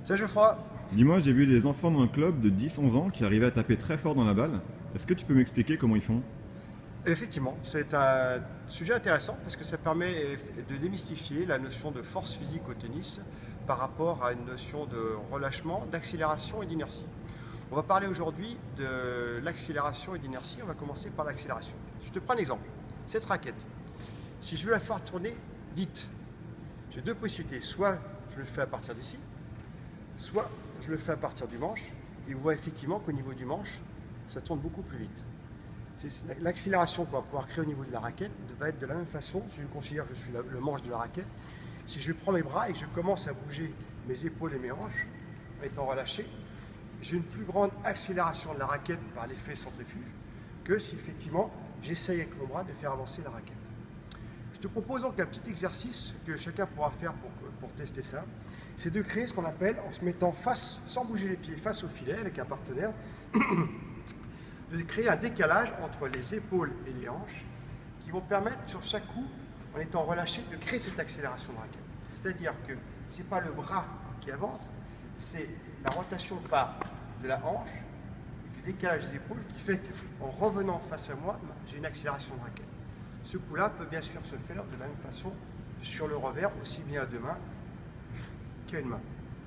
Salut Geoffroy. Dis-moi, j'ai vu des enfants dans un club de 10-11 ans qui arrivaient à taper très fort dans la balle. Est-ce que tu peux m'expliquer comment ils font? Effectivement, c'est un sujet intéressant parce que ça permet de démystifier la notion de force physique au tennis par rapport à une notion de relâchement, d'accélération et d'inertie. On va parler aujourd'hui de l'accélération et d'inertie. On va commencer par l'accélération. Je te prends un exemple. Cette raquette, si je veux la faire tourner vite, j'ai deux possibilités. Soit je le fais à partir d'ici, soit je le fais à partir du manche. Et vous voyez effectivement qu'au niveau du manche, ça tourne beaucoup plus vite. L'accélération qu'on va pouvoir créer au niveau de la raquette va être de la même façon. Si je considère que je suis le manche de la raquette, si je prends mes bras et que je commence à bouger mes épaules et mes hanches, en étant relâché, j'ai une plus grande accélération de la raquette par l'effet centrifuge que si effectivement j'essaye avec mon bras de faire avancer la raquette. Je te propose donc un petit exercice que chacun pourra faire pour tester ça. C'est de créer ce qu'on appelle, en se mettant face, sans bouger les pieds, face au filet avec un partenaire, de créer un décalage entre les épaules et les hanches qui vont permettre sur chaque coup, en étant relâché, de créer cette accélération de raquette. C'est-à-dire que ce n'est pas le bras qui avance, c'est la rotation par de la hanche et du décalage des épaules qui fait qu'en revenant face à moi, j'ai une accélération de raquette. Ce coup-là peut bien sûr se faire de la même façon sur le revers, aussi bien à deux mains qu'à une main.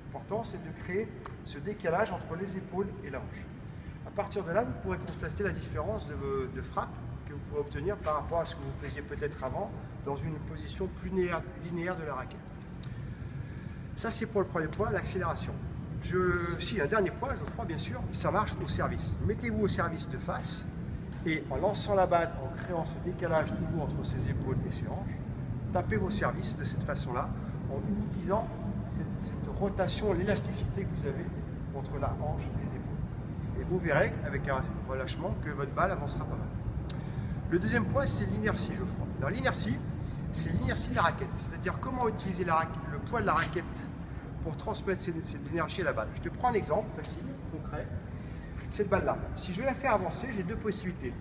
L'important, c'est de créer ce décalage entre les épaules et la hanche. À partir de là, vous pourrez constater la différence de frappe que vous pourrez obtenir par rapport à ce que vous faisiez peut-être avant dans une position plus linéaire de la raquette. Ça, c'est pour le premier point, l'accélération. Si, un dernier point, Geoffroy, bien sûr, ça marche au service. Mettez-vous au service de face et en lançant la balle, en créant ce décalage toujours entre ses épaules et ses hanches, tapez vos services de cette façon-là en utilisant cette rotation, l'élasticité que vous avez entre la hanche et les épaules. Et vous verrez avec un relâchement que votre balle avancera pas mal. Le deuxième point, c'est l'inertie, Geoffroy. Alors l'inertie, c'est l'inertie de la raquette. C'est-à-dire comment utiliser le poids de la raquette pour transmettre cette énergie à la balle. Je te prends un exemple facile, concret. Cette balle-là, si je veux la faire avancer, j'ai deux possibilités.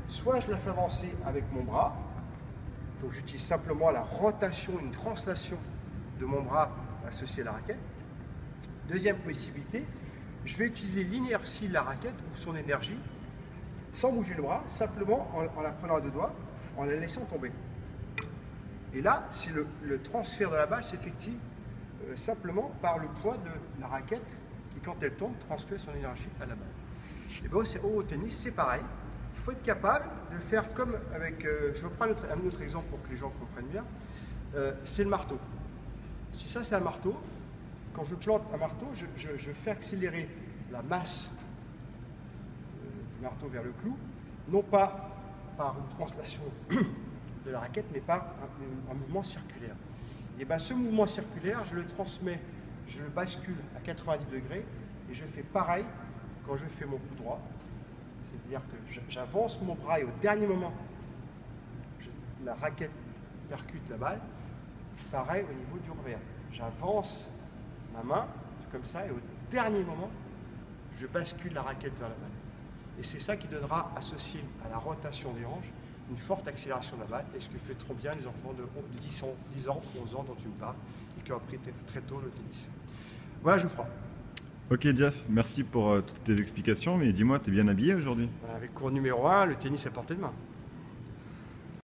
Soit je la fais avancer avec mon bras, donc j'utilise simplement la rotation, une translation de mon bras associé à la raquette. Deuxième possibilité, je vais utiliser l'inertie de la raquette ou son énergie sans bouger le bras, simplement en la prenant à deux doigts, en la laissant tomber. Et là, si le transfert de la balle s'effectue simplement par le poids de la raquette qui, quand elle tombe, transfère son énergie à la balle. Et bien au tennis, c'est pareil. Il faut être capable de faire comme avec... je vais prendre un autre exemple pour que les gens comprennent bien. C'est le marteau. Si ça, c'est un marteau, quand je plante un marteau, je fais accélérer la masse du marteau vers le clou, non pas par une translation de la raquette, mais par un mouvement circulaire. Et bien ce mouvement circulaire, je le transmets, je le bascule à 90 degrés, et je fais pareil quand je fais mon coup droit. C'est-à-dire que j'avance mon bras et au dernier moment, la raquette percute la balle. Pareil au niveau du revers. J'avance ma main, comme ça, et au dernier moment, je bascule la raquette vers la balle. Et c'est ça qui donnera, associé à la rotation des hanches, une forte accélération de la balle, et ce que fait trop bien les enfants de 10 ans, 11 ans dont tu me parles, et qui ont appris très tôt le tennis. Voilà, Geoffroy. Ok Jeff, merci pour toutes tes explications, mais dis-moi, t'es bien habillé aujourd'hui? Avec cours numéro 1, le tennis à portée de main.